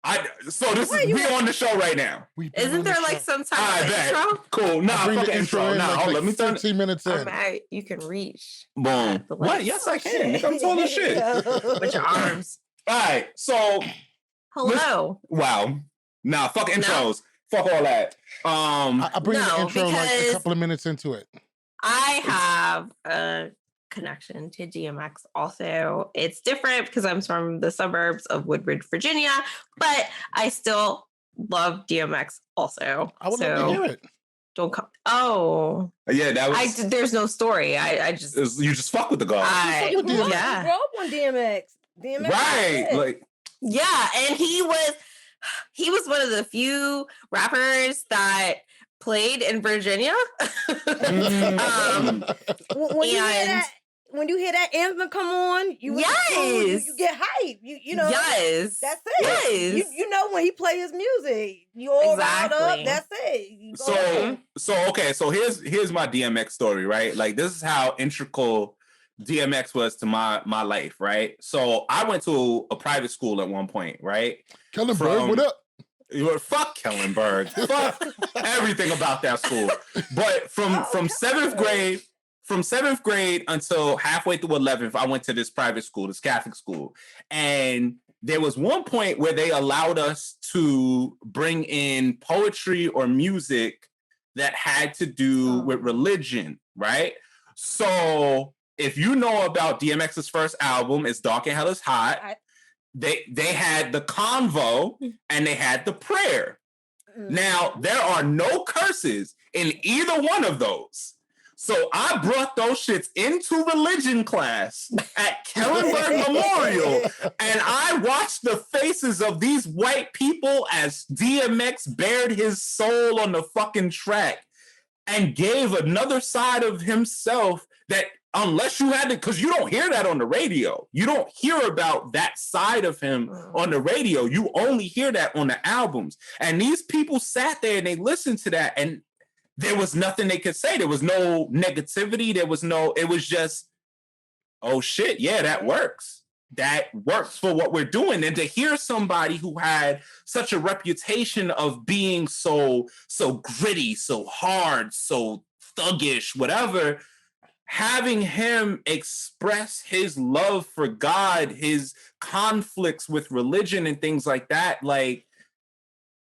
We on the show right now. Isn't there like some type of intro? Cool. Nah, bring fuck the intro in. Nah, let me 15 minutes in. You can reach. Boom. What? Yes, I can. I'm tall as shit. With your arms. All right. So. Hello. Wow. Nah, fuck intros. No. Fuck all that. I bring the intro like a couple of minutes into it. I have a connection to DMX also. It's different because I'm from the suburbs of Woodbridge, Virginia, but I still love DMX also. I would love to hear it. Don't come. Oh. Yeah, that was... there's no story. I just... You just fuck with the guy. Yeah. You grew up on DMX. Right. Like... Yeah, and he was one of the few rappers that played in Virginia. When you hear that anthem come on, you get hype. You know, yes, that's it. Yes. You know when he play his music, you all riled up. That's it. So here's my DMX story, right? Like this is how integral DMX was to my life, right? So I went to a private school at one point, right? Kellenberg, what up? Fuck Kellenberg. Fuck everything about that school. But from seventh grade until halfway through 11th, I went to this private school, this Catholic school. And there was one point where they allowed us to bring in poetry or music that had to do with religion, right? So if you know about DMX's first album, It's Dark and Hell is Hot, they had the convo and they had the prayer. Now, there are no curses in either one of those. So I brought those shits into religion class at Kellenberg Memorial, and I watched the faces of these white people as DMX bared his soul on the fucking track and gave another side of himself that unless you had to, because you don't hear that on the radio. You don't hear about that side of him on the radio. You only hear that on the albums. And these people sat there and they listened to that and there was nothing they could say. There was no negativity. It was just, oh shit, yeah, that works. That works for what we're doing. And to hear somebody who had such a reputation of being so gritty, so hard, so thuggish, whatever, having him express his love for God, his conflicts with religion and things like that, like,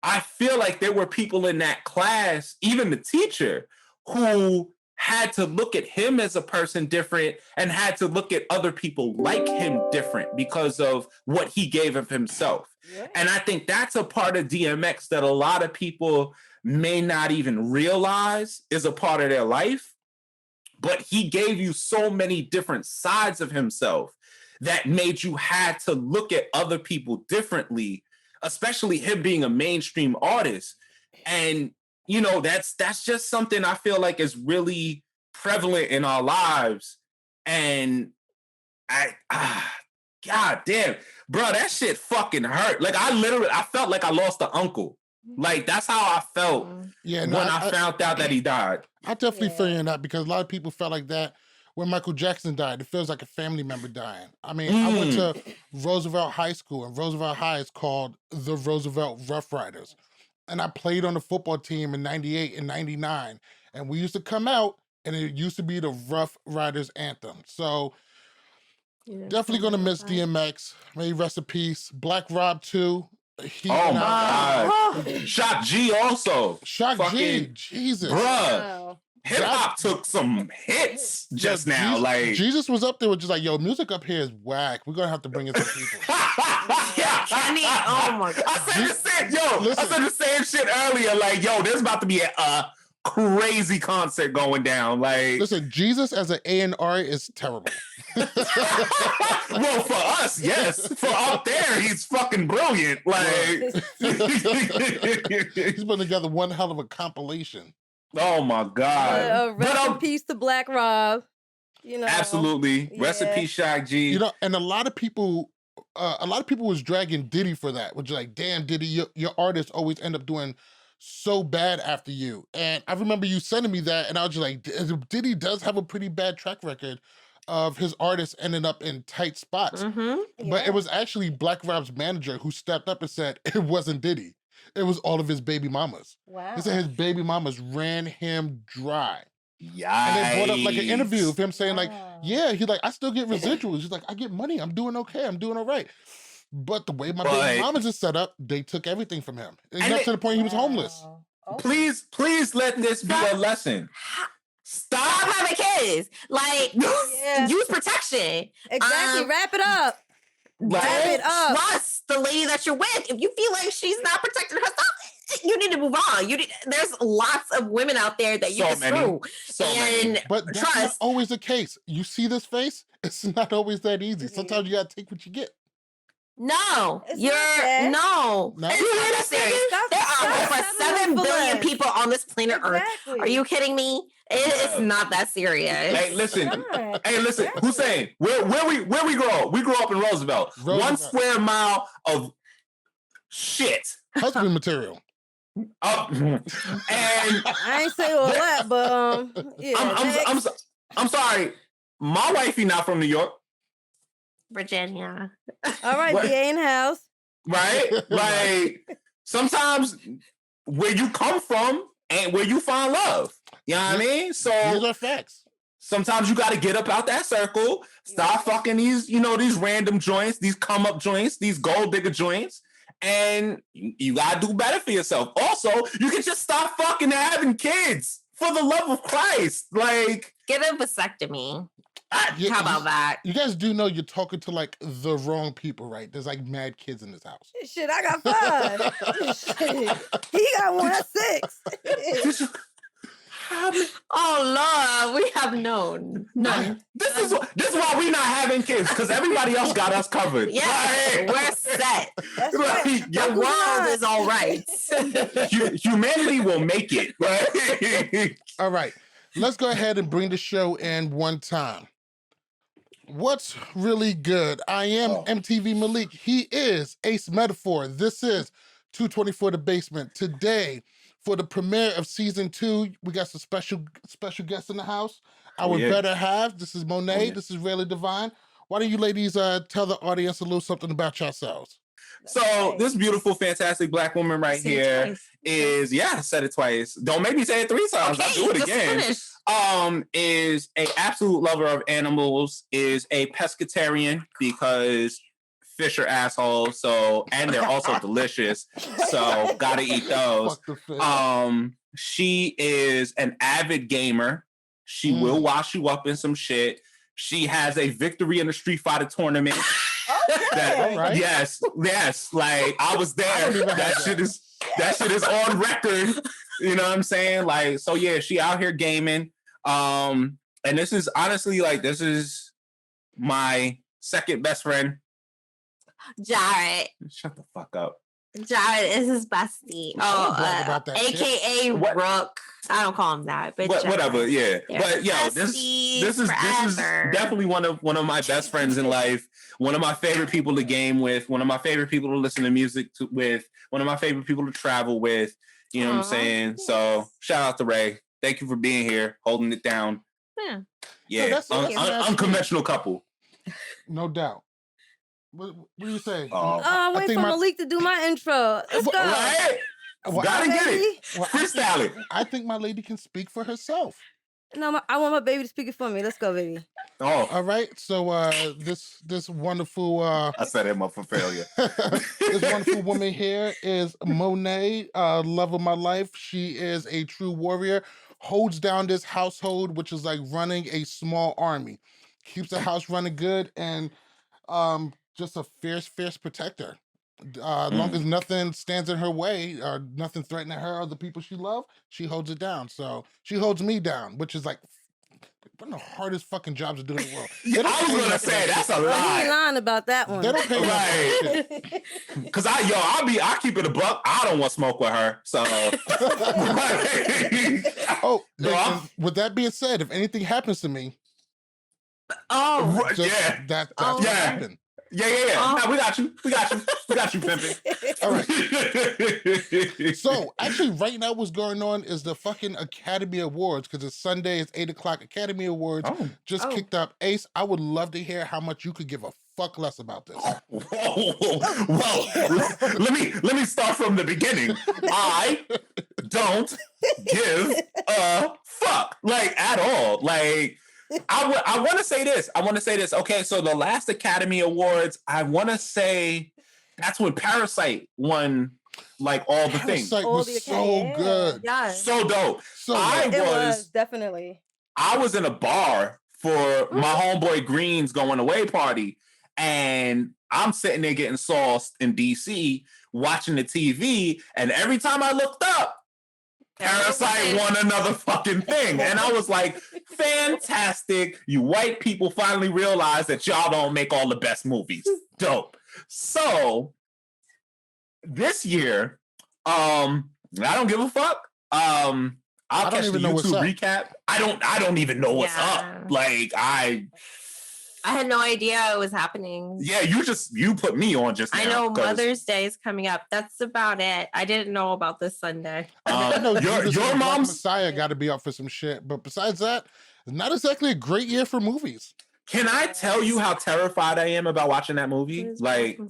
I feel like there were people in that class, even the teacher, who had to look at him as a person different and had to look at other people like him different because of what he gave of himself. Yeah. And I think that's a part of DMX that a lot of people may not even realize is a part of their life. But he gave you so many different sides of himself that made you had to look at other people differently, especially him being a mainstream artist. And, you know, that's just something I feel like is really prevalent in our lives. And God damn, bro, that shit fucking hurt. Like I felt like I lost an uncle. Like that's how I felt when I found out that he died. I definitely feel in that because a lot of people felt like that when Michael Jackson died. It feels like a family member dying. I mean, I went to Roosevelt High School, and Roosevelt High is called the Roosevelt Rough Riders. And I played on the football team in 98 and 99. And we used to come out, and it used to be the Rough Riders anthem. So definitely going to miss DMX. May he rest in peace. Black Rob, too. Oh, my God. Shock G also. Shock G. Jesus. Bruh. Wow. Hip-hop took some hits just now. Like Jesus was up there with just like, yo, music up here is whack. We're going to have to bring in some people. Kenny, oh, my God. I said the same shit earlier. Like, yo, there's about to be a crazy concert going down. Like, listen, Jesus as an A&R is terrible. Well, for us, yes. For up there, he's fucking brilliant. Like, he's putting together one hell of a compilation. Oh my God! Rest in peace to Black Rob. You know, absolutely. Rest in peace, Shock G. You know, and a lot of people was dragging Diddy for that, which is like, damn, Diddy, your artists always end up doing so bad after you. And I remember you sending me that, and I was just like, Diddy does have a pretty bad track record of his artists ending up in tight spots. But it was actually Black Rob's manager who stepped up and said it wasn't Diddy. It was all of his baby mamas. Wow. He said his baby mamas ran him dry. Yeah. And they brought up like an interview of him saying like, yeah, he's like, I still get residuals. He's like, I get money. I'm doing okay. I'm doing all right. But the way my baby mamas is set up, they took everything from him. And got to the point he was homeless. Please let this be a lesson. Stop having kids. Like, use protection. Exactly. Wrap it up. Like, Wrap it up. Trust the lady that you're with. If you feel like she's not protecting herself, you need to move on. There's lots of women out there that you can screw. But that's not always the case. You see this face? It's not always that easy. Sometimes you gotta take what you get. No, no. You hear this? There are over 7 billion people on this planet Earth. Are you kidding me? It's not that serious. Hey, listen. Hussein, where we grow up? We grew up in Roosevelt. 1 square mile of shit. Husband material. And I ain't say all that, but yeah. I'm sorry. My wifey not from New York. Virginia. All right, DA in house. Right? Like sometimes where you come from ain't where you find love. You know what I mean? So these are facts. Sometimes you got to get up out that circle, stop fucking these random joints, these come up joints, these gold digger joints, and you got to do better for yourself. Also, you can just stop fucking having kids for the love of Christ. Like, get a vasectomy. How about that? You guys do know you're talking to like the wrong people, right? There's like mad kids in this house. Shit, I got 5. He got 1 at 6. Oh Lord, we have known. No, this is why we not having kids, because everybody else got us covered. Yeah, right. We're set. That's right. The world is all right. Humanity will make it. Right? All right, let's go ahead and bring the show in one time. What's really good? I am MTV Malik. He is Ace Metaphor. This is 224 The Basement. Today, for the premiere of season 2, we got some special guests in the house. Our better halves. This is Monet. This is Really Divine. Why don't you ladies tell the audience a little something about yourselves? So this beautiful, fantastic Black woman right here is, I said it twice. Don't make me say it 3 times. I'll do it again. Is a absolute lover of animals, is a pescatarian because fish are assholes, and they're also delicious, so gotta eat those. She is an avid gamer. She will wash you up in some shit. She has a victory in the Street Fighter tournament. Okay. Yes, like I was there. That shit is on record. You know what I'm saying? Like, so yeah, she out here gaming. And this is honestly this is my second best friend. Jared. Shut the fuck up. Jared is his bestie. AKA Rook. I don't call him that, but whatever. Yeah, but this is definitely one of my best friends in life. One of my favorite people to game with. One of my favorite people to listen to music with. One of my favorite people to travel with. You know what I'm saying? So shout out to Ray. Thank you for being here, holding it down. Yeah. Unconventional couple. No doubt. What do you say? I'm waiting for Malik to do my intro. Let's go. Right? Gotta get it. Freestyle it. I think my lady can speak for herself. No, I want my baby to speak it for me. Let's go, baby. Oh. All right. So this wonderful I set him up for failure. This wonderful woman here is Monet, love of my life. She is a true warrior, holds down this household, which is like running a small army. Keeps the house running good, and just a fierce protector. As long as nothing stands in her way or nothing threatening her or the people she loves, she holds it down. So she holds me down, which is like one of the hardest fucking jobs to do in the world. I was gonna say that's a lie. You ain't lying about that one. They don't pay right. Cause I keep it a buck. I don't want to smoke with her. So with that being said, if anything happens to me, that's what happened. Yeah. No, we got you, pimpin'. All right. So actually, right now, what's going on is the fucking Academy Awards, because it's Sunday. It's 8:00. Academy Awards just kicked up. Ace, I would love to hear how much you could give a fuck less about this. Well, let me start from the beginning. I don't give a fuck, like, at all. Like, I want to say this. Okay, so the last Academy Awards, I want to say that's when Parasite won, like, all the things. Parasite was so good. Yeah. So dope. So it was definitely. I was in a bar for my homeboy Green's going away party, and I'm sitting there getting sauced in DC, watching the TV, and every time I looked up, Parasite won another fucking thing. And I was like, fantastic. You white people finally realize that y'all don't make all the best movies. Dope. So this year, I don't give a fuck. I'll catch the YouTube recap. I don't even know what's up. Like, I had no idea it was happening. Yeah, you put me on just now. I know Mother's Day is coming up. That's about it. I didn't know about this Sunday. I know your mom's Messiah got to be up for some shit. But besides that, it's not exactly a great year for movies. Can I tell you how terrified I am about watching that movie? Like,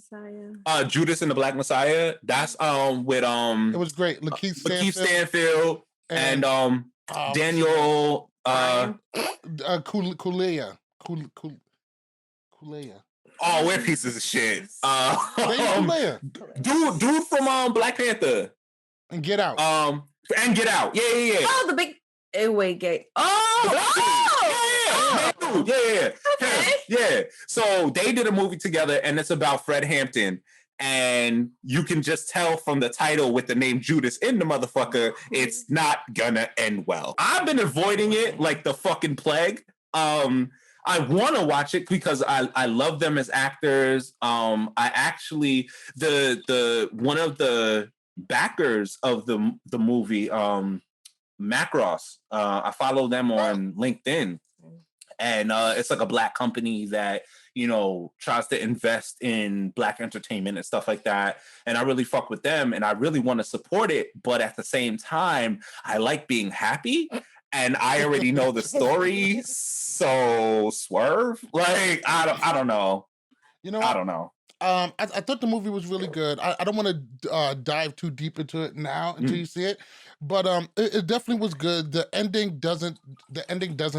Judas and the Black Messiah. That's with It was great. Lakeith Stanfield and Daniel Kaluuya. Oh, we're pieces of shit. Dude from Black Panther and Get Out. And Get Out. Yeah. Oh, the big Away Gate. Oh, yeah. Okay. Yeah. So they did a movie together, and it's about Fred Hampton. And you can just tell from the title with the name Judas in the motherfucker, it's not gonna end well. I've been avoiding it like the fucking plague. I want to watch it because I love them as actors. I actually the one of the backers of the movie, Macross. I follow them on LinkedIn, and it's like a Black company that, you know, tries to invest in Black entertainment and stuff like that. And I really fuck with them, and I really want to support it. But at the same time, I like being happy. And I already know the story, so swerve. Like, I don't know. You know, I don't know. I thought the movie was really good. I don't want to dive too deep into it now until you see it, but it definitely was good. The ending doesn't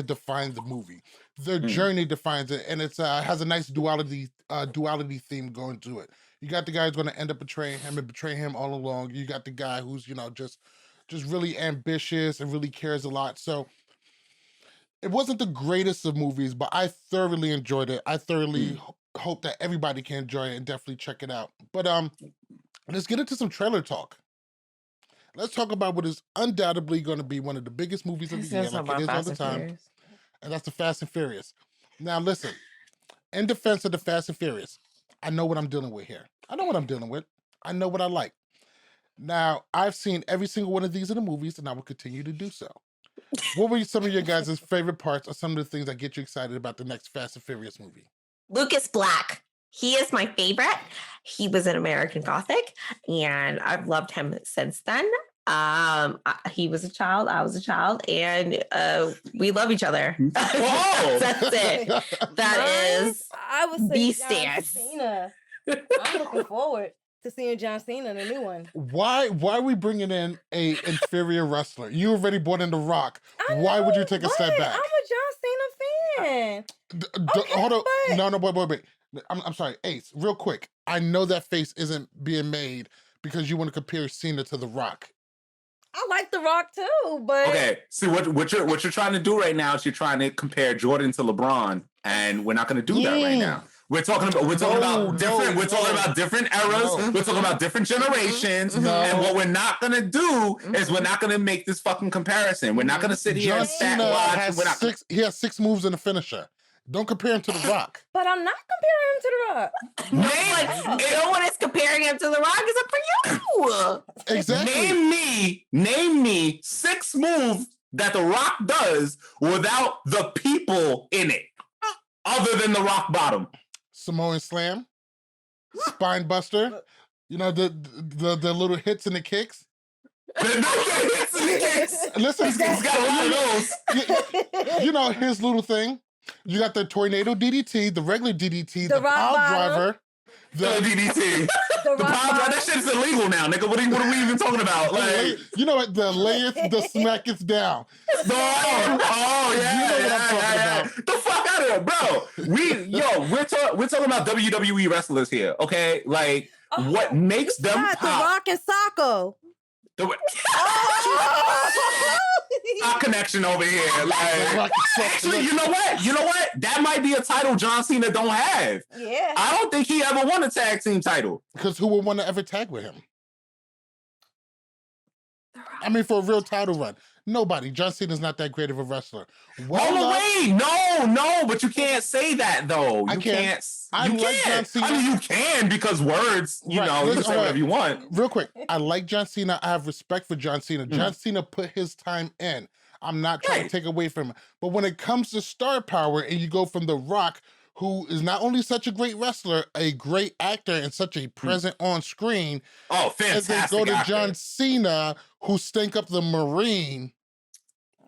define the movie. The journey defines it, and it's has a nice duality theme going to it. You got the guy who's going to end up betraying him and betray him all along. You got the guy who's, you know, just really ambitious and really cares a lot. So it wasn't the greatest of movies, but I thoroughly enjoyed it. I thoroughly hope that everybody can enjoy it and definitely check it out. But let's get into some trailer talk. Let's talk about what is undoubtedly going to be one of the biggest movies of the year, like it is all the time. And that's the Fast and Furious. Now listen, in defense of the Fast and Furious, I know what I'm dealing with here. I know what I'm dealing with. I know what I like. Now, I've seen every single one of these in the movies, and I will continue to do so. What were some of your guys' favorite parts or some of the things that get you excited about the next Fast and Furious movie? Lucas Black. He is my favorite. He was in American Gothic, and I've loved him since then. He was a child, I was a child, and we love each other. That's it. I would say the John Cena. I'm looking forward to seeing John Cena in a new one. Why are we bringing in a inferior wrestler? You already brought in The Rock. Why would you take a step back? I'm a John Cena fan. Hold on. No, wait. I'm sorry, Ace, real quick. I know that face isn't being made because you want to compare Cena to The Rock. I like The Rock too, but okay. See what you're trying to do right now is you're trying to compare Jordan to LeBron, and we're not going to do that right now. We're talking about different eras. We're talking about different generations. And what we're not gonna do is we're not gonna make this fucking comparison. We're not gonna sit here and stat watch. He has 6 moves in the finisher. Don't compare him to The Rock. But I'm not comparing him to The Rock. No one is comparing him to The Rock except for you. Exactly. Name me 6 moves that The Rock does without the people in it, other than the rock bottom. Samoan Slam. Spine Buster. You know, the little hits and the kicks. Listen, he's got a lot of those. You know, his little thing. You got the tornado DDT, the regular DDT, the pile driver. The DDT. The pile driver. That shit's illegal now, nigga. What are we even talking about? Like, you know what? The layeth, the smack is down. Oh, yeah. You know what I'm talking about. The fuck out of here, bro. We're talking about WWE wrestlers here, okay? Like, what makes them pop? The Rock and Socko. Our connection over here. Like, actually, you know what? That might be a title John Cena don't have. Yeah. I don't think he ever won a tag team title. Because who would want to ever tag with him? I mean, for a real title run. Nobody. John Cena's not that great of a wrestler. No, but you can't say that though. You can't. John Cena. I mean, you can because words, you know, you can say whatever you want. Real quick, I like John Cena. I have respect for John Cena. John Cena put his time in. I'm not trying to take away from him. But when it comes to star power and you go from The Rock, who is not only such a great wrestler, a great actor, and such a present on screen. Oh, fantastic. And then go to John Cena, who stank up the Marine.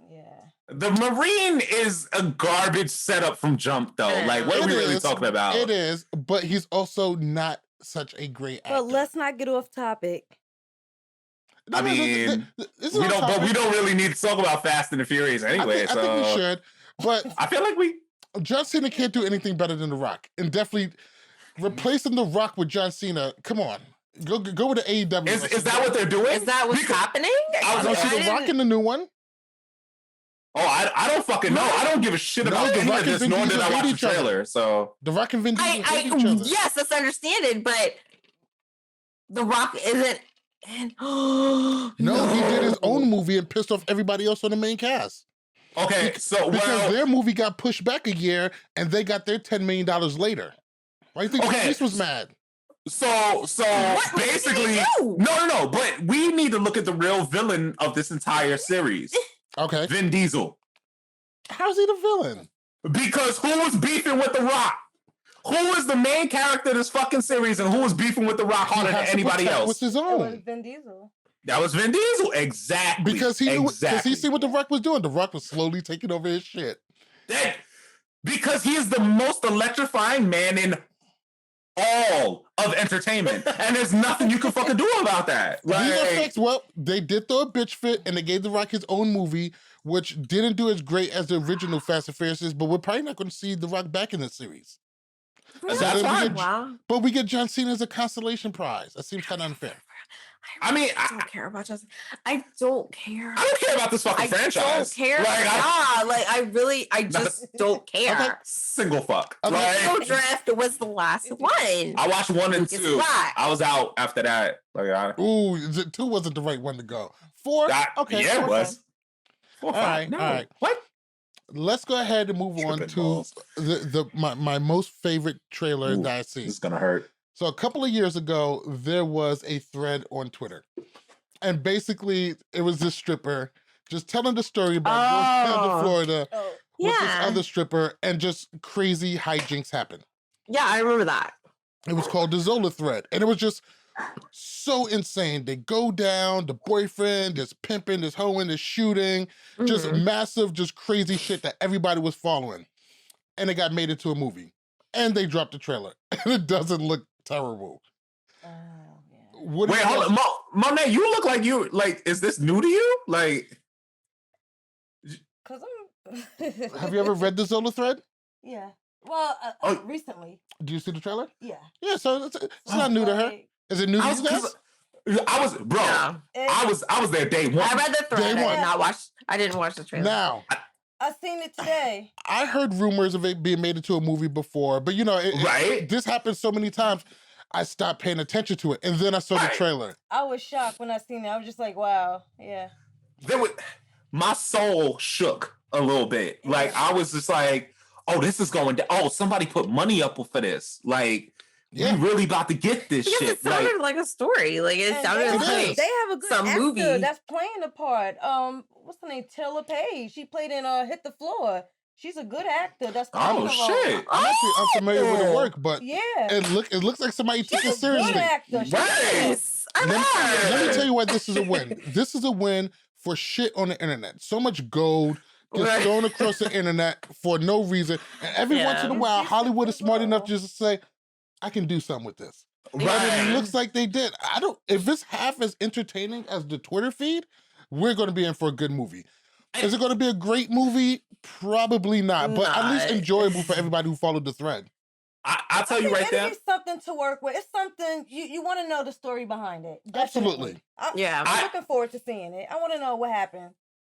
Yeah. The Marine is a garbage setup from jump, though. Like, what are we really talking about? It is, but he's also not such a great actor. But let's not get off topic. I mean, we don't really need to talk about Fast and the Furious anyway. I think we should, but I feel like John Cena can't do anything better than The Rock, and definitely replacing The Rock with John Cena. Come on, go with the AEW. Is that what they're doing? Is that what's happening? I see The Rock in the new one. Oh, I don't fucking know. I don't give a shit about any of this, nor did I watch the trailer. So The Rock and Vin Diesel hate each other. Yes, that's understanding, but The Rock isn't. No, he did his own movie and pissed off everybody else on the main cast. Okay, because their movie got pushed back a year and they got their $10 million later. Why do you think Chris was mad? So basically, no. But we need to look at the real villain of this entire series. Okay, Vin Diesel. How's he the villain? Because who was beefing with The Rock? Who is the main character of this fucking series, and who was beefing with The Rock harder than anybody else? What's his own? That was Vin Diesel. That was Vin Diesel, exactly. Because he see what The Rock was doing. The Rock was slowly taking over his shit. Because he is the most electrifying man in all of entertainment, and there's nothing you can fucking do about that. Well, they did throw a bitch fit, and they gave The Rock his own movie, which didn't do as great as the original Fast and Furious, but we're probably not going to see The Rock back in the series. That's fine. But we get John Cena as a consolation prize. That seems kind of unfair. I don't care about Justin. I don't care. I don't care about this fucking franchise. I don't care. I just don't care. Okay. Single fuck. Okay. Single Draft was the last one. I watched 1 and 2. I was out after that. Ooh, 2 wasn't the right one to go. 4? Okay. Yeah, it was. 4, 5. All right. What? Let's go ahead and move on to my most favorite trailer that I've seen. It's gonna hurt. So a couple of years ago, there was a thread on Twitter. And basically, it was this stripper just telling the story about going down to Florida with this other stripper, and just crazy hijinks happen. Yeah, I remember that. It was called the Zola thread. And it was just so insane. They go down, the boyfriend, there's pimping, there's hoeing, there's shooting, just massive, just crazy shit that everybody was following. And it got made into a movie. And they dropped the trailer. And it doesn't look terrible. Oh, yeah. Wait, hold on. Monet, you look like is this new to you? Like, because have you ever read the Zola thread? Yeah. Well, recently. Do you see the trailer? Yeah. Yeah, so it's not new to her. Is it new to you guys? I was there day one. I read the thread. I didn't watch the trailer. Now, I seen it today. I heard rumors of it being made into a movie before, but this happened so many times, I stopped paying attention to it, and then I saw the trailer. I was shocked when I seen it. I was just like, wow, yeah. My soul shook a little bit. Like, I was just like, oh, this is going down. Oh, somebody put money up for this. Like, we really about to get this shit. It sounded like a story. Like, it sounded like they have a good actor movie that's playing the part. What's the name? Taylor Page. She played in Hit the Floor. She's a good actor. That's Oh shit! I'm actually unfamiliar with her work, but yeah, it looks like somebody took it she's a good seriously. actor. Yes, I Let love me her. tell you why this is a win. This is a win for shit on the internet. So much gold gets Right. thrown across the internet for no reason, and every once in a Yeah. while, It's Hollywood is smart enough acceptable. just to say, "I can do something with this." And it Right. looks like they did. I don't. If it's half as entertaining as the Twitter feed, we're going to be in for a good movie. Is it going to be a great movie? Probably not, but at least Not. enjoyable for everybody who followed the thread. I'll tell you right It'll there. be something to work with. It's something you want to know the story behind it. Absolutely. Definitely. Yeah. I'm looking forward to seeing it. I want to know what happened.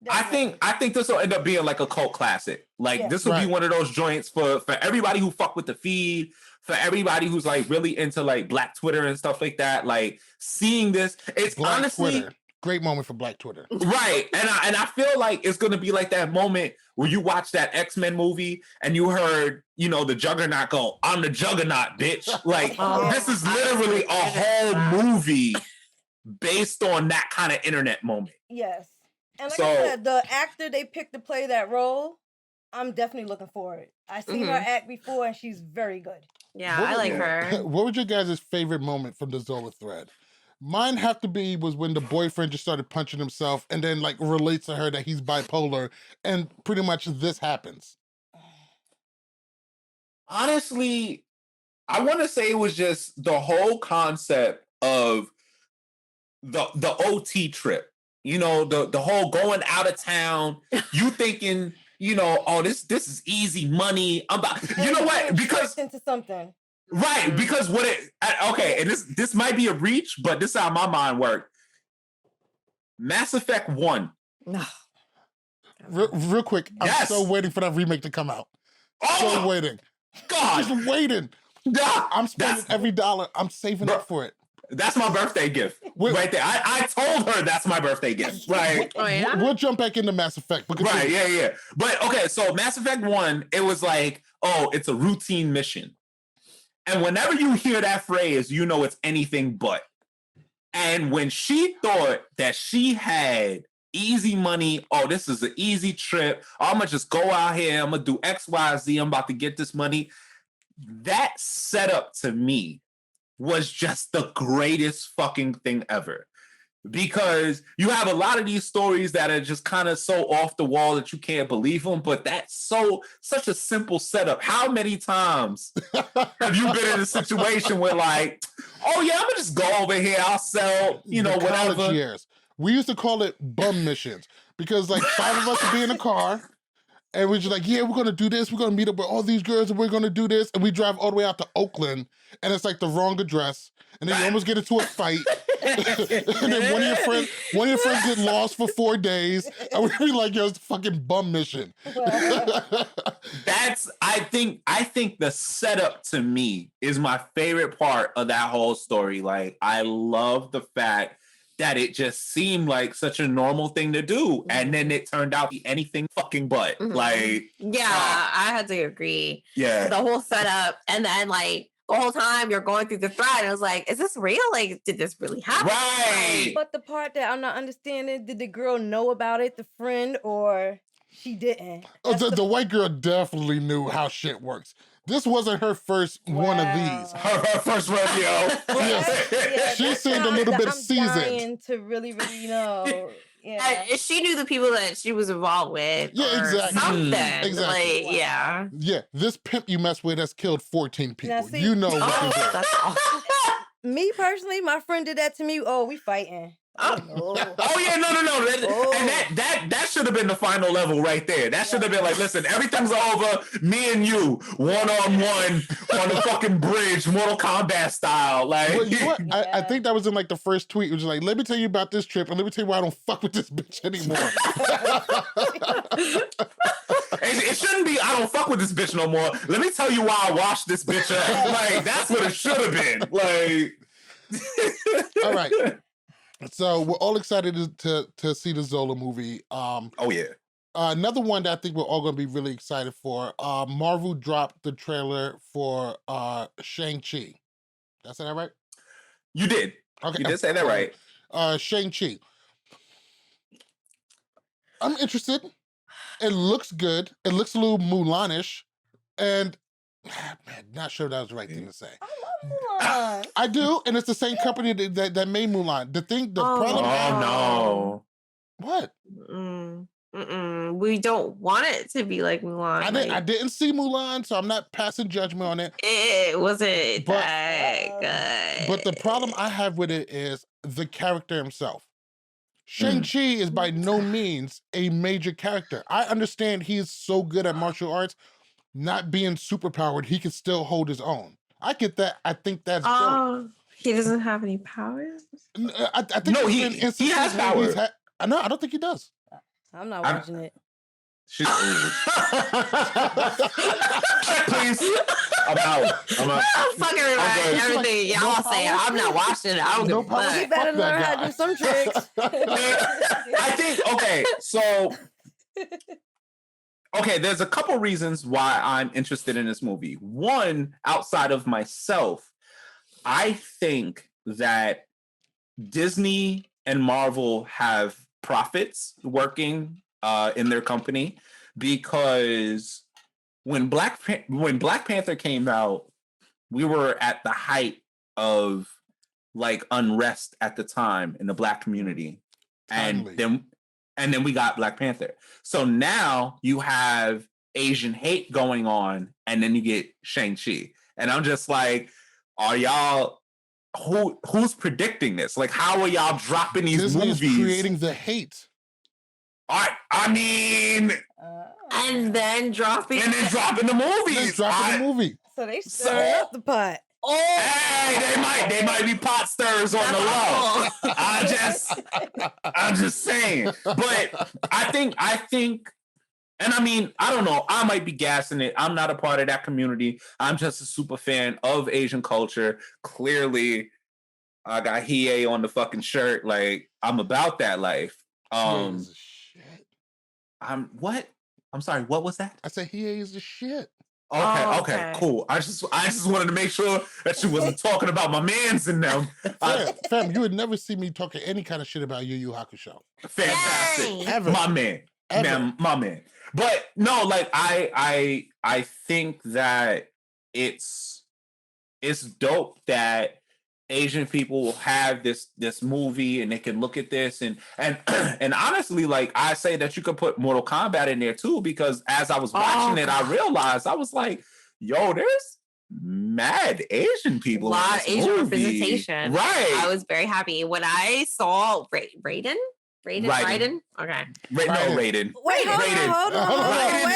I Definitely. think this will end up being like a cult classic. Like Yeah. this will be Right. one of those joints for everybody who fuck with the feed, for everybody who's like really into like Black Twitter and stuff like that. Like seeing this, it's Black honestly Twitter. Great moment for Black Twitter. right. And I feel like it's gonna be like that moment where you watch that X-Men movie and you heard, you know, the Juggernaut go, "I'm the Juggernaut, bitch." Like Oh, this is literally a whole movie based on that kind of internet moment. Yes. And like So- I said, the actor they picked to play that role, I'm definitely looking for it. I've seen her act before, and she's very good. Yeah, What I was- like her. What was your guys' favorite moment from the Zola thread? Mine have to be was when the boyfriend just started punching himself and then like relates to her that he's bipolar and pretty much this happens. Honestly, I want to say it was just the whole concept of the OT trip. You know, the whole going out of town. You thinking, you know, oh, this is easy money. I'm about, you And know you're what? getting Because tricked into something. right, because what it okay, and this might be a reach, but this is how my mind worked. Mass Effect 1. No. Real quick, I'm Yes. so waiting for that remake to come out. Oh So waiting. God. Just waiting. Nah, I'm spending every dollar. I'm saving Bro, up for it. that's my birthday gift. Wait. Right there. I told her that's my birthday gift. Right. Oh, yeah? We'll jump back into Mass Effect. But Right, continue. yeah. But okay, so Mass Effect 1, it was like, oh, it's a routine mission. And whenever you hear that phrase, you know it's anything but. And when she thought that she had easy money, oh, this is an easy trip. I'm gonna just go out here, I'm gonna do X, Y, Z, I'm about to get this money. That setup to me was just the greatest fucking thing ever. Because you have a lot of these stories that are just kind of so off the wall that you can't believe them, but that's such a simple setup. How many times have you been in a situation where like, oh yeah, I'm gonna just go over here, I'll sell, you know, The whatever. college years. We used to call it bum missions because like 5 of us would be in a car and we're just like, yeah, we're gonna do this. We're gonna meet up with all these girls and we're gonna do this. And we drive all the way out to Oakland and it's like the wrong address. And then you almost get into a fight. And then one of your friends get lost for 4 days. And we'd be like, yo, it's a fucking bum mission. That's I think the setup to me is my favorite part of that whole story. Like I love the fact that it just seemed like such a normal thing to do. And then it turned out to be anything fucking but. Like Yeah, I had to agree. yeah. The whole setup, and then like the whole time you're going through the thread, I was like, is this real? Like, did this really happen? Right. But the part that I'm not understanding, did the girl know about it, the friend, or she didn't? Oh, That's the white girl definitely knew how shit works. This wasn't her first one of these. Her first rodeo. Yeah, She that's seemed a not- little bit I'm seasoned. dying to really know. Yeah. She knew the people that she was involved with. Yeah, or exactly. Something. Exactly. Like, yeah. Yeah, this pimp you mess with has killed 14 people. Now, see- You know what Oh, this is. that's awful. Me personally, my friend did that to me. Oh, we fighting. Oh, no. Oh yeah, no. Oh. And that should have been the final level right there. That should have been like, listen, everything's over. Me and you, one-on-one on the fucking bridge, Mortal Kombat style. Like, Well, you know what? I Yeah. think that was in like the first tweet. It was like, let me tell you about this trip and let me tell you why I don't fuck with this bitch anymore. it shouldn't be. I don't fuck with this bitch no more. Let me tell you why I washed this bitch up. Like, that's what it should have been. Like, All right. So we're all excited to see the Zola movie. oh yeah. Another one that I think we're all going to be really excited for. Marvel dropped the trailer for Shang Chi. Did I say that right? You did. Okay. You did say that right. Shang Chi. I'm interested. It looks good. It looks a little Mulan-ish, and man, not sure that was the right thing to say. I love Mulan. I do, and it's the same company that made Mulan. The problem. Oh no! What? We don't want it to be like Mulan. I didn't see Mulan, so I'm not passing judgment on it. It wasn't that good. But the problem I have with it is the character himself. Shang-Chi is by no means a major character. I understand he's so good at martial arts, not being superpowered, he can still hold his own. I get that. I think that's dope. He doesn't have any powers? I think No, he has power. No, I don't think he does. I'm not watching it. Please. I'm out. Fuck everybody. Everything y'all saying. I'm not watching it. I don't give a fuck. You better learn how to do some tricks. I think, there's a couple reasons why I'm interested in this movie. One, outside of myself, I think that Disney and Marvel have profits working in their company, because when Black Panther came out, we were at the height of like unrest at the time in the Black community, and then we got Black Panther. So now you have Asian hate going on, and then you get Shang-Chi, and I'm just like, are y'all? Who's predicting this? Like, how are y'all dropping these Disney's movies? Creating the hate. I mean, and then dropping the movies. The movie. So they stirring up the pot. Hey, they might be pot stirrers on the low. I'm just saying. But I think, and I mean, I don't know, I might be gassing it. I'm not a part of that community. I'm just a super fan of Asian culture. Clearly, I got Hiei on the fucking shirt. Like, I'm about that life. I'm sorry, what was that? I said Hiei is the shit. Okay, cool. I just wanted to make sure that she wasn't talking about my mans in them. Fam, you would never see me talking any kind of shit about Yu Yu Hakusho. Fantastic. Ever. My man. My man. But no, like I think that it's dope that Asian people will have this movie and they can look at this and honestly, like, I say that you could put Mortal Kombat in there too, because as I was watching it, I realized, I was like, yo, there's mad Asian people. A lot of Asian representation. Right. I was very happy when I saw Raiden. Okay. Raiden. Wait, hold on. Wait.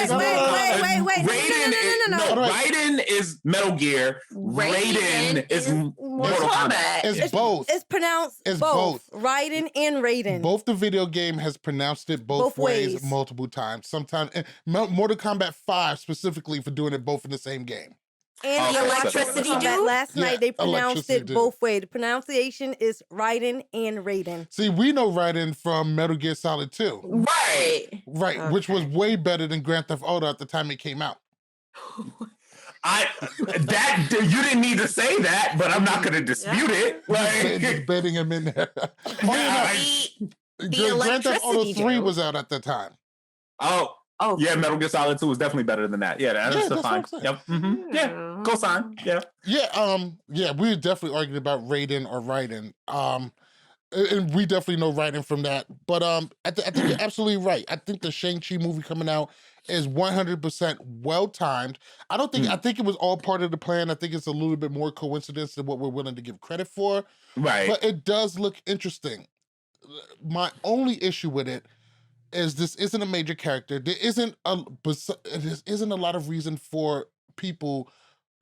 No. Raiden is Metal Gear. Raiden is Mortal Kombat. It's both. It's pronounced both. Raiden and Raiden. Both the video game has pronounced it both ways multiple times. Sometimes Mortal Kombat 5 specifically for doing it both in the same game. And the electricity dude. Last night they pronounced it both ways. The pronunciation is Raiden and Raiden. See, we know Raiden from Metal Gear Solid 2. Right. Okay. Which was way better than Grand Theft Auto at the time it came out. You didn't need to say that, but I'm not going to dispute it. Like, just betting him in there. Grand Theft Auto 3 was out at the time. Oh, yeah, Metal Gear Solid 2 was definitely better than that. Yeah, that's fine. Yep. Mm-hmm. Yeah, go sign. Yeah. Yeah, we were definitely arguing about Raiden or Raiden. And we definitely know Raiden from that. But I think you're absolutely right. I think the Shang-Chi movie coming out is 100% well-timed. I think it was all part of the plan. I think it's a little bit more coincidence than what we're willing to give credit for. Right. But it does look interesting. My only issue with it is this isn't a major character. There isn't a lot of reason for people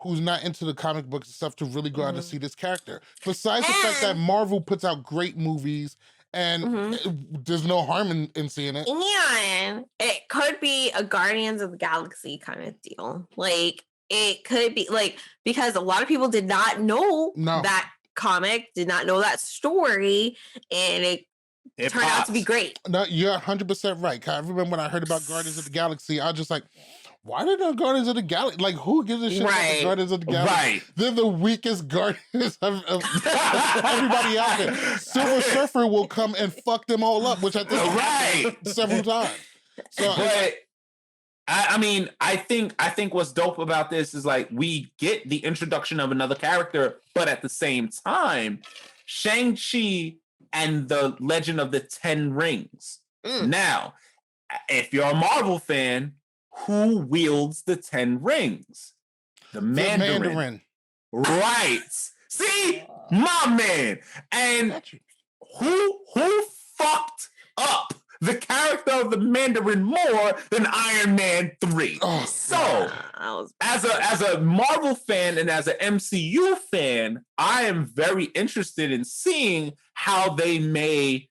who's not into the comic books and stuff to really go out and see this character. Besides the fact that Marvel puts out great movies and there's no harm in seeing it. And it could be a Guardians of the Galaxy kind of deal. Like, it could be, like, because a lot of people did not know that comic, did not know that story, and it turned out to be great. No, you're 100% right. I remember when I heard about Guardians of the Galaxy, I was just like, why did the Guardians of the Galaxy? Like, who gives a shit about the Guardians of the Galaxy? Right. They're the weakest Guardians of everybody out there. Silver Surfer will come and fuck them all up, which I think happened several times. So, I mean, I think what's dope about this is like we get the introduction of another character, but at the same time, Shang-Chi and the Legend of the Ten Rings. Now, if you're a Marvel fan, who wields the 10 rings? The Mandarin. Right. See? My man. And who fucked up the character of the Mandarin more than Iron Man 3? So, as a Marvel fan and as an MCU fan, I am very interested in seeing how they may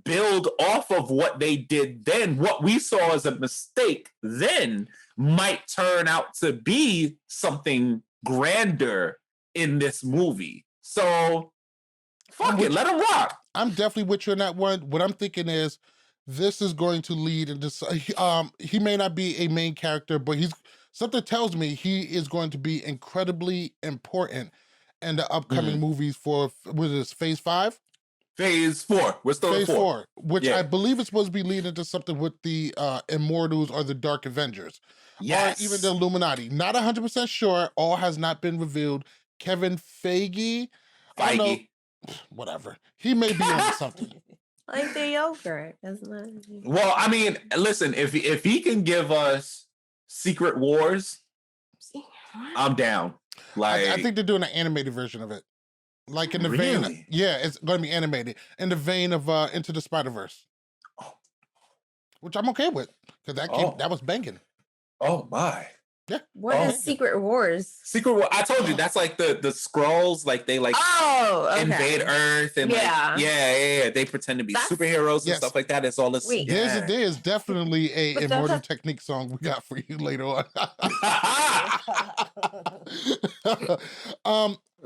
build off of what they did then. What we saw as a mistake then might turn out to be something grander in this movie. So, fuck it, let them rock. I'm definitely with you on that one. What I'm thinking is this is going to lead into he may not be a main character, but something tells me he is going to be incredibly important in the upcoming movies for what is this, phase 5? Phase 4. We're still phase at 4. Which I believe is supposed to be leading to something with the Immortals or the Dark Avengers. Yes. Or even the Illuminati. Not 100% sure. All has not been revealed. Kevin Feige. I don't know, whatever. He may be on something. Like the yogurt, isn't it? Well, I mean, listen, if he can give us Secret Wars, I'm down. Like I think they're doing an animated version of it. Like in the vein, it's going to be animated in the vein of Into the Spider-Verse, which I'm okay with because that was banging. Oh my! Yeah. What is Secret Wars? Secret Wars. I told you that's like the Skrulls, like they invade Earth and they pretend to be superheroes and stuff like that. It's all this. There's definitely a Immortal Technique song we got for you later on.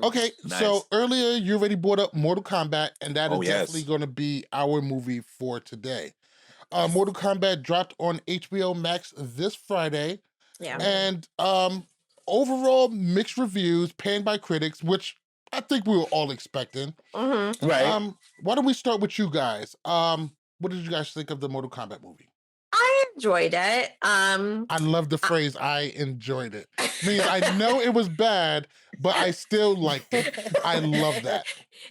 Okay, nice. So earlier you already brought up Mortal Kombat, and that is definitely going to be our movie for today. Mortal Kombat dropped on HBO Max this Friday. Yeah. And overall mixed reviews, panned by critics, which I think we were all expecting. Mm-hmm. Right. Why don't we start with you guys? What did you guys think of the Mortal Kombat movie? I enjoyed it. I love the phrase "I enjoyed it." Means I know it was bad, but I still liked it. I love that.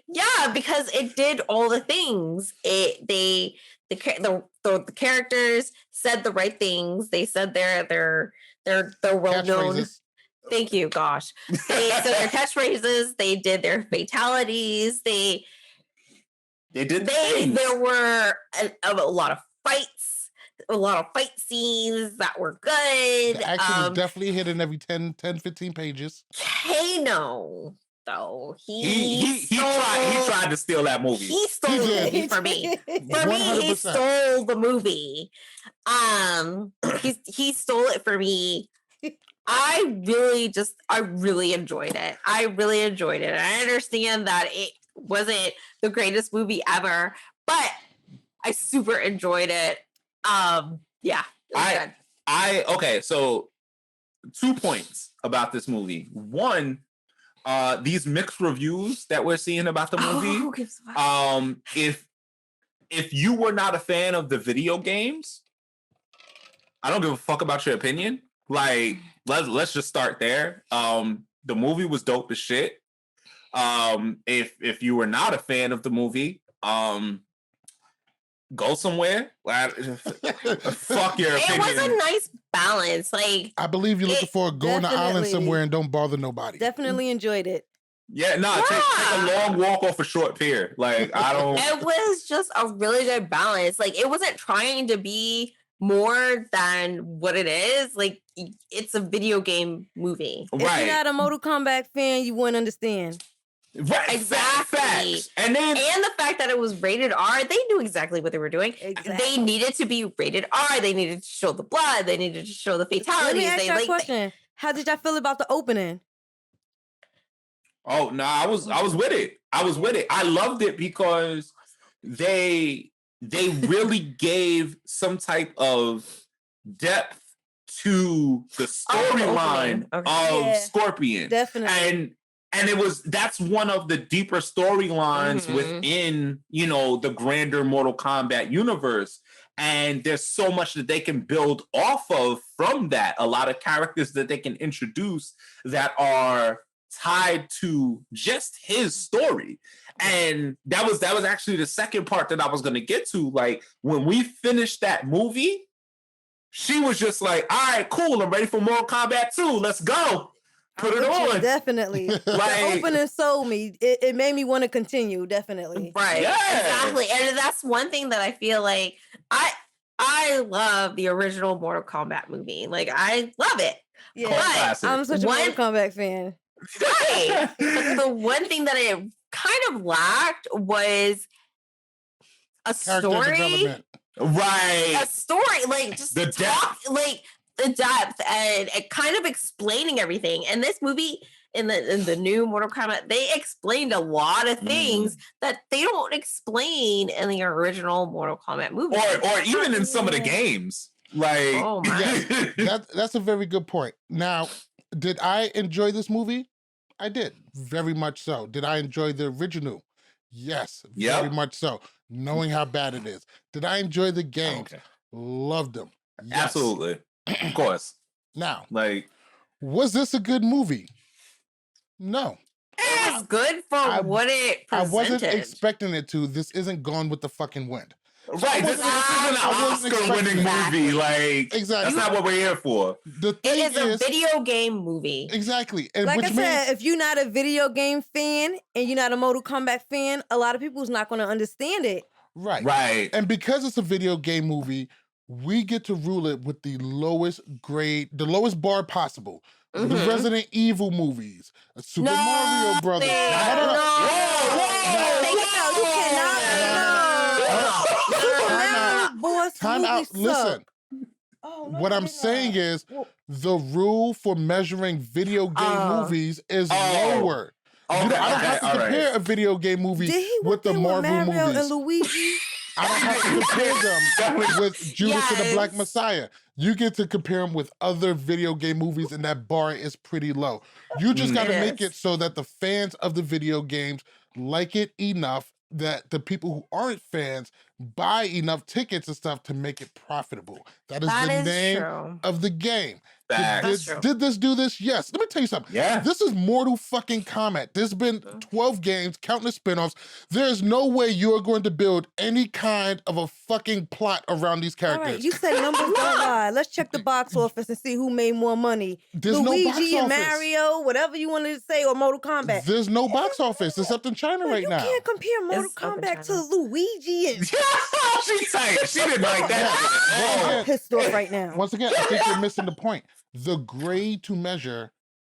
Yeah, because it did all the things. The characters said the right things. They said they're well known. Thank you, gosh. They said their catchphrases. They did their fatalities. They did things. There were a lot of fights. A lot of fight scenes that were good. The action was definitely hidden every 10, 15 pages. Kano, though, he tried to steal that movie. He stole the movie for me. For me, he stole the movie. He stole it for me. I really enjoyed it. I understand that it wasn't the greatest movie ever, but I super enjoyed it. Okay, so 2 points about this movie. One, these mixed reviews that we're seeing about the movie. If you were not a fan of the video games, I don't give a fuck about your opinion. Like, let's just start there. The movie was dope as shit. If you were not a fan of the movie, go somewhere. Fuck your opinion. It was a nice balance. Like, I believe you're looking for go on the island somewhere and don't bother nobody. Definitely enjoyed it. Yeah, take a long walk off a short pier. Like, I don't. It was just a really good balance. Like, it wasn't trying to be more than what it is. Like, it's a video game movie. If you're not a Mortal Kombat fan, you wouldn't understand. Right, exactly. Facts. And the fact that it was rated R, they knew exactly what they were doing. Exactly. They needed to be rated R. They needed to show the blood. They needed to show the fatalities. Let me ask you a question. How did y'all feel about the opening? Oh no, I was with it. I loved it because they really gave some type of depth to the storyline of Scorpion. Definitely. And that's one of the deeper storylines within, the grander Mortal Kombat universe. And there's so much that they can build off of from that. A lot of characters that they can introduce that are tied to just his story. And that was actually the second part that I was going to get to. Like, when we finished that movie, she was just like, all right, cool, I'm ready for Mortal Kombat 2. Let's go. Put it on. Definitely. The opening sold me. It made me want to continue, definitely. Right. Yes. Exactly. And that's one thing that I feel like I love the original Mortal Kombat movie. Like, I love it. Yeah. Classic. I'm such a Mortal Kombat fan. Right. The one thing that I kind of lacked was a story. Right. A story, like, just the depth. Like, the depth and kind of explaining everything. And this movie, in the new Mortal Kombat, they explained a lot of things that they don't explain in the original Mortal Kombat movie. Or even in some of the games. Like, oh my. That's a very good point. Now, did I enjoy this movie? I did. Very much so. Did I enjoy the original? Yes, very much so. Knowing how bad it is. Did I enjoy the games? Okay. Loved them. Yes. Absolutely. Of course. Now, like, was this a good movie? No. It was good for what it presented. I wasn't expecting it to. This isn't Gone with the fucking Wind. Right, this isn't an Oscar-winning movie. Like, exactly. That's not what we're here for. The thing is a video game movie. Exactly. And like which I said, if you're not a video game fan and you're not a Mortal Kombat fan, a lot of people's not going to understand it. Right. Right. And because it's a video game movie, we get to rule it with the lowest grade, the lowest bar possible. The Resident Evil movies, Super Mario Brothers. Time out. Listen. What I'm saying is the rule for measuring video game movies is lower. I don't have to compare a video game movie with the Marvel movies. And Luigi? I don't have to compare them with Judas and the Black Messiah. You get to compare them with other video game movies, and that bar is pretty low. You just got to make it so that the fans of the video games like it enough that the people who aren't fans buy enough tickets and stuff to make it profitable. That is the name of the game. Did this do this? Yes. Let me tell you something. Yeah. This is Mortal fucking Kombat. There's been 12 games, counting the spinoffs. There's no way you're going to build any kind of a fucking plot around these characters. All right, you said numbers don't lie. Let's check the box office and see who made more money. There's Luigi no box and office. Mario, whatever you wanted to say, or Mortal Kombat. There's no box office except in China right now. You can't compare Mortal Kombat to Luigi and... She tight. She didn't like that. I'm pissed off right now. Once again, I think you're missing the point. The grade to measure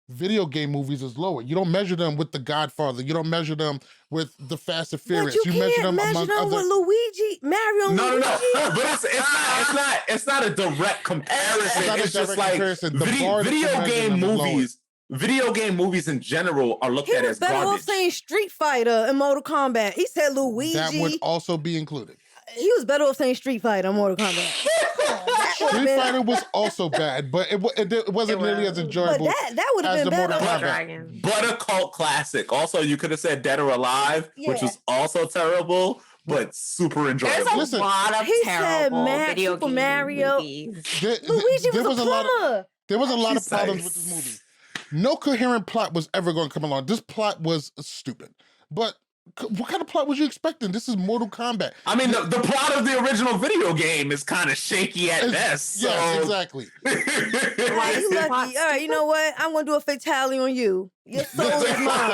video game movies is lower. You don't measure them with The Godfather. You don't measure them with The Fast and Furious. But you measure them measure among them other. with Luigi, Mario, and Luigi. No. But it's not a direct comparison. It's just like video game movies. Video game movies in general are looked at as garbage. He was better off saying Street Fighter and Mortal Kombat. He said Luigi. That would also be included. He was better off saying Street Fighter and Mortal Kombat. Street Fighter was also bad, but it wasn't nearly as enjoyable. But that would have been better. Mortal Kombat. But a cult classic. Also, you could have said Dead or Alive, which was also terrible, but super enjoyable. There's a lot of terrible video Super game Mario. movies. Luigi was a plumber. There was a lot of problems with this movie. No coherent plot was ever going to come along. This plot was stupid. But what kind of plot was you expecting? This is Mortal Kombat. I mean, the plot of the original video game is kind of shaky at best. So. Yes, exactly. Why you lucky? All right, you know what? I'm going to do a fatality on you. Your soul is mine.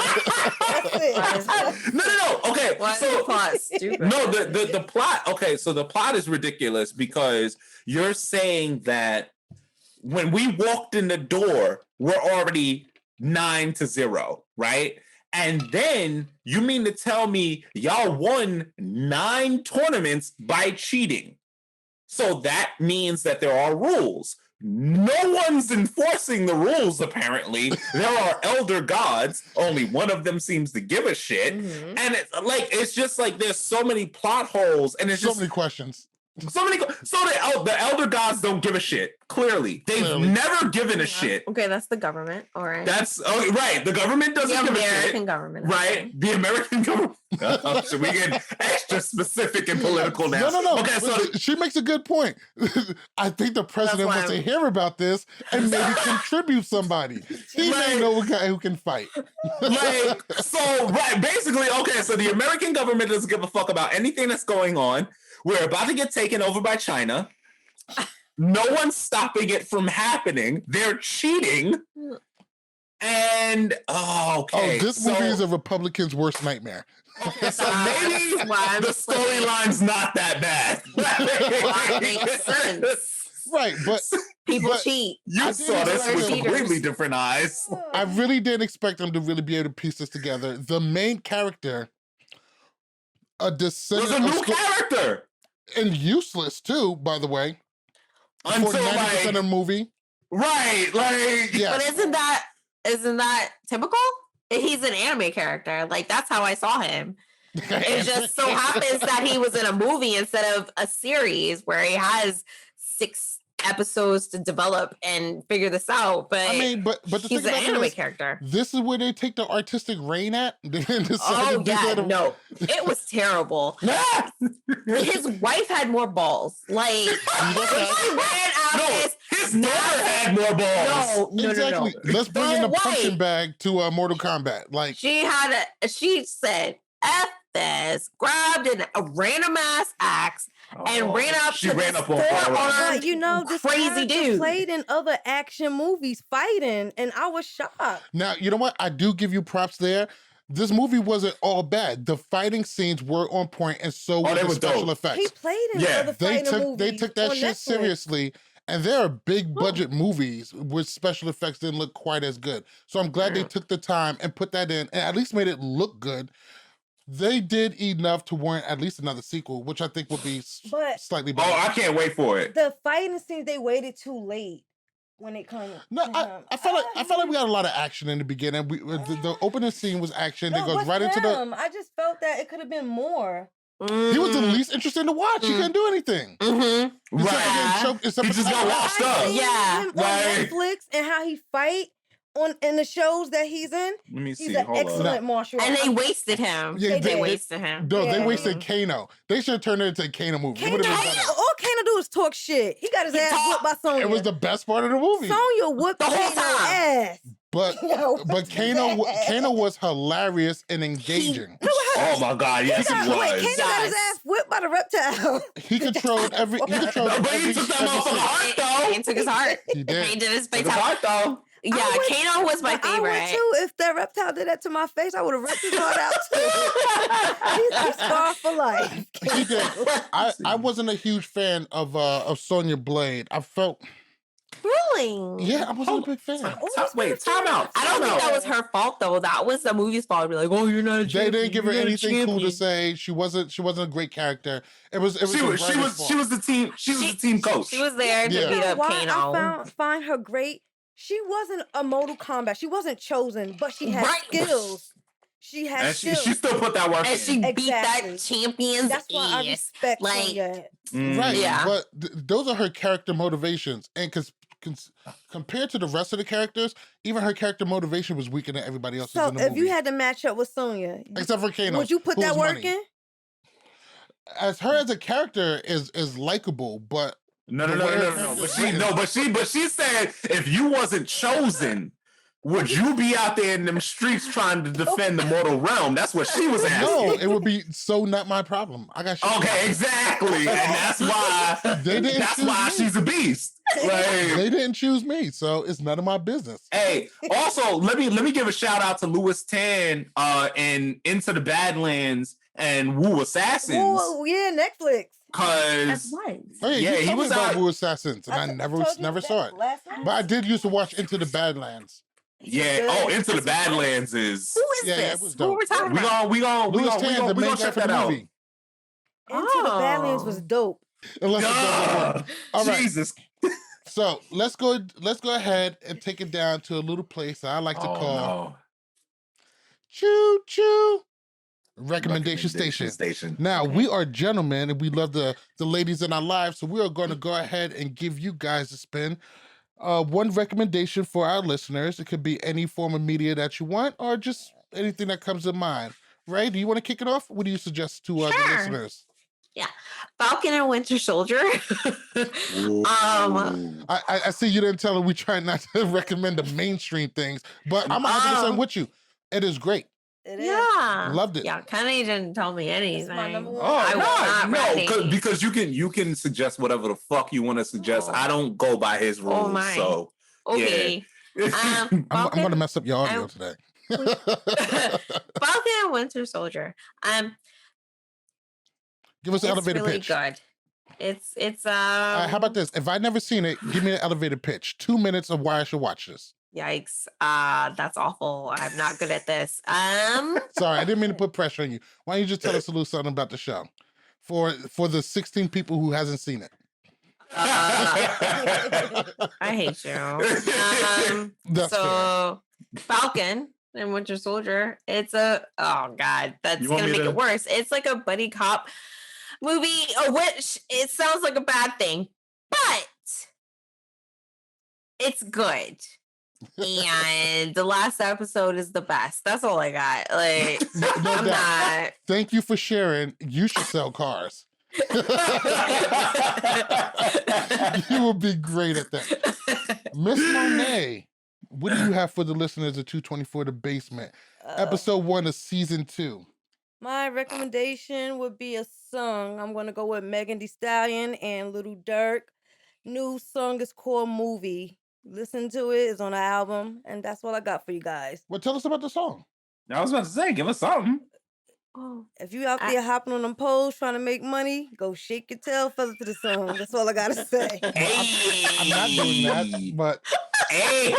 That's it. No. Okay. Why is the plot stupid? No, the plot. Okay, so the plot is ridiculous because you're saying that when we walked in the door, we're already 9-0, right? And then you mean to tell me y'all won 9 tournaments by cheating. So that means that there are rules. No one's enforcing the rules, apparently. There are elder gods. Only one of them seems to give a shit. And it's just like there's so many plot holes and it's so just many questions. So the elder gods don't give a shit. Clearly, they've never given a shit. Okay, that's the government. All right. That's right. The government doesn't give a shit. The American government. Right. The American government. So we get extra specific and political now. No. Okay, so she makes a good point. I think the president wants to hear about this and maybe contribute somebody. He may know a guy who can fight. Basically, okay, so the American government doesn't give a fuck about anything that's going on. We're about to get taken over by China. No one's stopping it from happening. They're cheating. And this movie is a Republican's worst nightmare. Okay, so maybe the storyline's not that bad. That makes sense. Right, but people cheat. You saw this with completely different eyes. I really didn't expect them to really be able to piece this together. The main character, a descendant was a new character. And useless too, by the way. Until for 90% of the movie. Right, But isn't that typical? He's an anime character. Like, that's how I saw him. It just so happens that he was in a movie instead of a series where he has 6 episodes to develop and figure this out. But I mean, but the he's thing an anime is, character. This is where they take the artistic reign at. No, it was terrible. His wife had more balls. Like, she ran out his daughter had more balls. No. Let's bring in the punching bag to Mortal Kombat. Like, she said, F this, grabbed a random ass axe and ran up to this four-armed crazy dude. Played in other action movies fighting, and I was shocked. Now, you know what? I do give you props there. This movie wasn't all bad. The fighting scenes were on point, and so were the special effects. He played in other fighting movies. They took that shit seriously. And there are big budget movies with special effects didn't look quite as good. So I'm glad they took the time and put that in and at least made it look good. They did enough to warrant at least another sequel, which I think would be slightly better. Oh, I can't wait for it. The fighting scenes, they waited too late when it comes. No, I felt like we got a lot of action in the beginning. The opening scene was action. It goes right into the. I just felt that it could have been more. He was the least interesting to watch. He couldn't do anything. Right. He just got washed up. Yeah. Him on Netflix and how he fight in the shows that he's in. Let me see. He's an excellent martial artist. And they wasted him. Yeah, they wasted him. No, they wasted Kano. They should have turned it into a Kano movie. All Kano do is talk shit. He got his ass whooped by Sonya. It was the best part of the movie. Sonya whooped Kano's ass. But Kano was hilarious and engaging. Oh my God, yes, he was. Kano got his ass whipped by the reptile. He controlled every. He took that motherfucker's heart though. He took his heart. He did. He did his face heart though. Yeah, Kano was my favorite. I would too. If that reptile did that to my face, I would have ripped his heart out too. He's scarred for life. He did. I wasn't a huge fan of Sonya Blade. I felt. Really? Yeah, I wasn't a big fan. Time out. I don't think that was her fault though. That was the movie's fault. Be like, oh, you're not a champion. They didn't give her anything cool to say. She wasn't a great character. She was the team. She was the team coach. She was there to beat up Kano. I find her great. She wasn't a Mortal Kombat. She wasn't chosen, but she had skills. She had skills. She still put that work in. And she beat that champion's That's why I respect Sonya. Right. Yeah. But those are her character motivations. And compared to the rest of the characters, even her character motivation was weaker than everybody else's in the movie. So if you had to match up with Sonya, except for Kano, would you put that work in? As her as a character is likable, but no. But she said if you wasn't chosen, would you be out there in them streets trying to defend the mortal realm? That's what she was asking. No, it would be so not my problem. I got shit. Okay, exactly, and that's why that's why she's a beast. They didn't choose me, so it's none of my business. Hey, also let me give a shout out to Louis Tan in Into the Badlands and Wu Assassins. Oh yeah, Netflix. Cause he was out Wu Assassins, and I never saw it. But I did used to watch Into the Badlands. Yeah. Into the Badlands is. Who is this? Who we're talking about? We gonna check that out. Into the Badlands was dope. All right. Jesus. So let's go ahead and take it down to a little place that I like to call Choo Choo Recommendation Station. Now, we are gentlemen and we love the ladies in our lives, so we are going to go ahead and give you guys a spin. One recommendation for our listeners. It could be any form of media that you want or just anything that comes to mind. Ray, do you want to kick it off? What do you suggest to the listeners? Yeah, Falcon and Winter Soldier. I see you didn't tell her we try not to recommend the mainstream things, but I'm 100% with you. It is great. It is. Yeah, Loved it. Yeah, Kenny didn't tell me anything. It's my number one. No, because you can suggest whatever the fuck you want to suggest. I don't go by his rules. So okay. Yeah. I'm going to mess up your audio today. Falcon and Winter Soldier. Give us an elevator really pitch. Good. It's how about this? If I've never seen it, give me an elevator pitch. 2 minutes of why I should watch this. Yikes. That's awful. I'm not good at this. Sorry, I didn't mean to put pressure on you. Why don't you just tell us a little something about the show for the 16 people who hasn't seen it? I hate you. That's fair. Falcon and Winter Soldier. It's that's gonna make it worse. It's like a buddy cop movie, which it sounds like a bad thing, but it's good. And the last episode is the best. That's all I got. Like, I'm not. Thank you for sharing. You should sell cars. You will be great at that. Miss Monet, what do you have for the listeners of 224 The Basement? Episode 1 of season 2. My recommendation would be a song. I'm going to go with Megan Thee Stallion and Little Durk. New song is called Movie. Listen to it. It's on the album. And that's what I got for you guys. Well, tell us about the song. I was about to say, give us something. If you out there hopping on them poles trying to make money, go shake your tail feather to the song. That's all I got to say. I'm not doing that, but... Hey.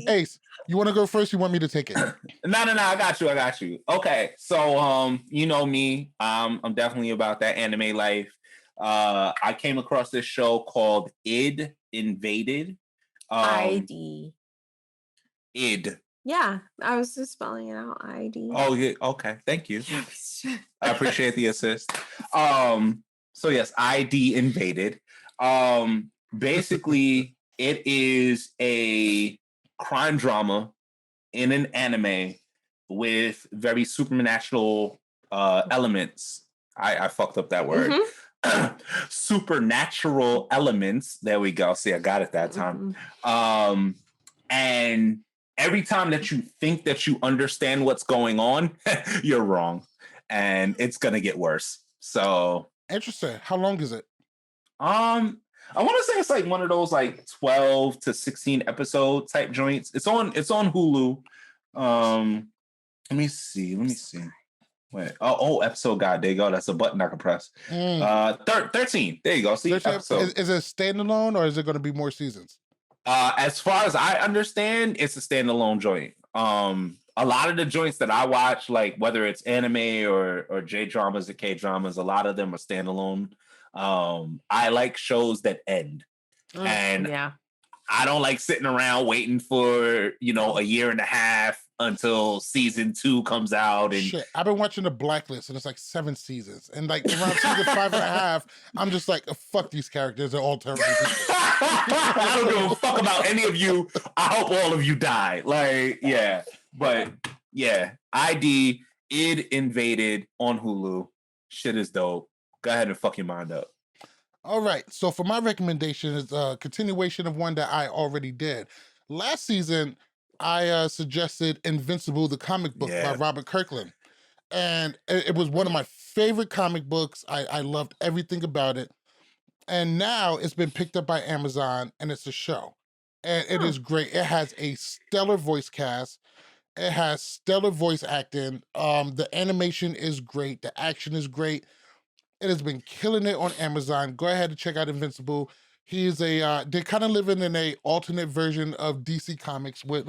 Ace, you want to go first? You want me to take it? No, I got you. Okay, so you know me, I'm definitely about that anime life. I came across this show called id Invaded. ID. id. Yeah, I was just spelling it out. ID. Oh yeah, okay, thank you. I appreciate the assist. So yes, id Invaded. Basically it is a crime drama in an anime with very supernatural elements. I fucked up that word. Mm-hmm. Supernatural elements. There we go. See, I got it that time. Mm-hmm. And every time that you think that you understand what's going on, you're wrong. And it's gonna get worse. So interesting. How long is it? I want to say it's like one of those like 12 to 16 episode type joints. It's on Hulu. Let me see. Wait. Oh, episode guide. There you go. That's a button I can press. 13. There you go. See, episode. Is it standalone or is it going to be more seasons? As far as I understand, it's a standalone joint. A lot of the joints that I watch, like whether it's anime or J dramas or K dramas, a lot of them are standalone. I like shows that end, and I don't like sitting around waiting for a year and a half until season 2 comes out. And shit, I've been watching The Blacklist, and it's like 7 seasons, and like around season 5.5, I'm just like, fuck these characters, they're all terrible people. I don't give a fuck about any of you. I hope all of you die. Like, yeah, but yeah, id Invaded on Hulu. Shit is dope. Go ahead and fuck your mind up. All right. So for my recommendation is a continuation of one that I already did. Last season, I suggested Invincible, the comic book by Robert Kirkland. And it was one of my favorite comic books. I loved everything about it. And now it's been picked up by Amazon and it's a show. And it is great. It has a stellar voice cast. It has stellar voice acting. The animation is great. The action is great. It has been killing it on Amazon. Go ahead and check out Invincible. He's they're kind of living in a alternate version of DC Comics with,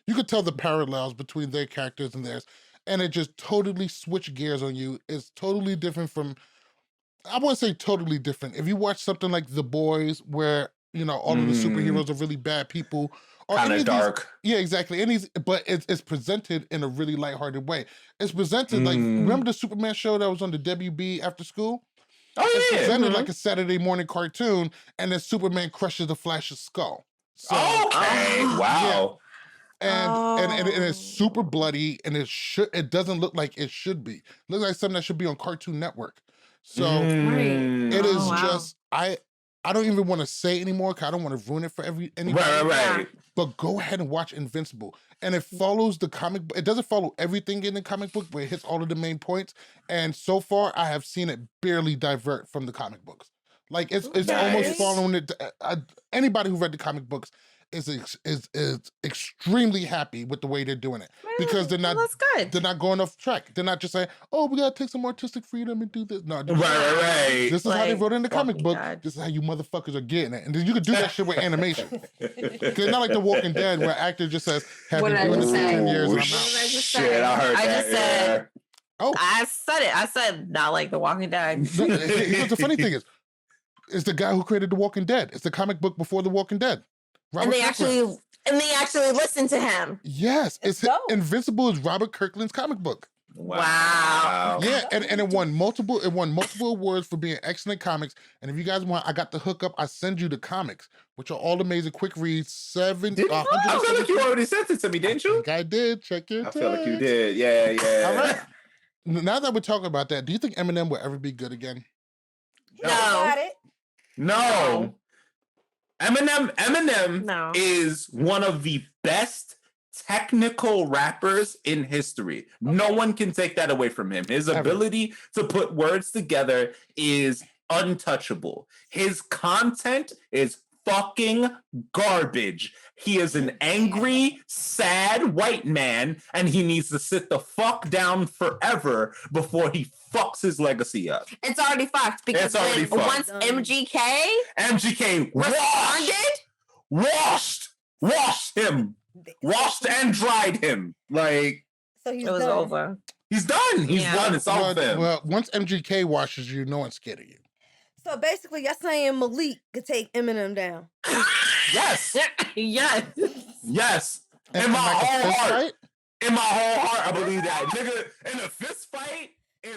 you could tell the parallels between their characters and theirs. And it just totally switched gears on you. It's totally different from, I wouldn't say totally different. If you watch something like The Boys, where, all of the superheroes are really bad people. Kind of dark. Yeah, exactly. But it's presented in a really lighthearted way. It's presented like, remember the Superman show that was on the WB after school? Oh, It's yeah. presented like a Saturday morning cartoon, and then Superman crushes the Flash's skull. So, Okay. Wow. and it's super bloody, and it doesn't look like it should be. It looks like something that should be on Cartoon Network. So it is just I don't even want to say anymore because I don't want to ruin it for anybody. Right. But go ahead and watch Invincible. And it follows the comic book. It doesn't follow everything in the comic book, but it hits all of the main points. And so far, I have seen it barely divert from the comic books. Like it's almost following it. Anybody who read the comic books is extremely happy with the way they're doing it because they're not they're not going off track. They're not just saying, "Oh, we gotta take some artistic freedom and do this." No, Right. This is how they wrote it in the comic book. This is how you motherfuckers are getting it, and then you can do that shit with animation. It's not like The Walking Dead where actor just says, "Have been doing this for 10 years and I'm out." Shit, I heard that. Oh, I said it. I said not like The Walking Dead. Here's the funny thing is the guy who created The Walking Dead. It's the comic book before The Walking Dead. And they actually listened to him. Yes, Invincible is Robert Kirkland's comic book. Wow. Yeah, and it won multiple awards for being excellent comics. And if you guys want, I got the hookup. I send you the comics, which are all amazing, quick reads. I feel like you already sent it to me, didn't you? I think I did. Check your text. I feel like you did. Yeah. All right. Now that we're talking about that, do you think Eminem will ever be good again? No. Eminem is one of the best technical rappers in history. No one can take that away from him. His ability to put words together is untouchable. His content is fucking garbage. He is an angry, sad white man, and he needs to sit the fuck down forever before he fucks his legacy up. It's already fucked because once MGK washed him, washed and dried him. Like, so it was over. He's done. He's done. It's all of him. Well, once MGK washes you, no one's scared of you. So basically, you're saying Malik could take Eminem down. Yes. Yes. In my whole heart. In my whole heart, I believe that. Nigga, in a fist fight, in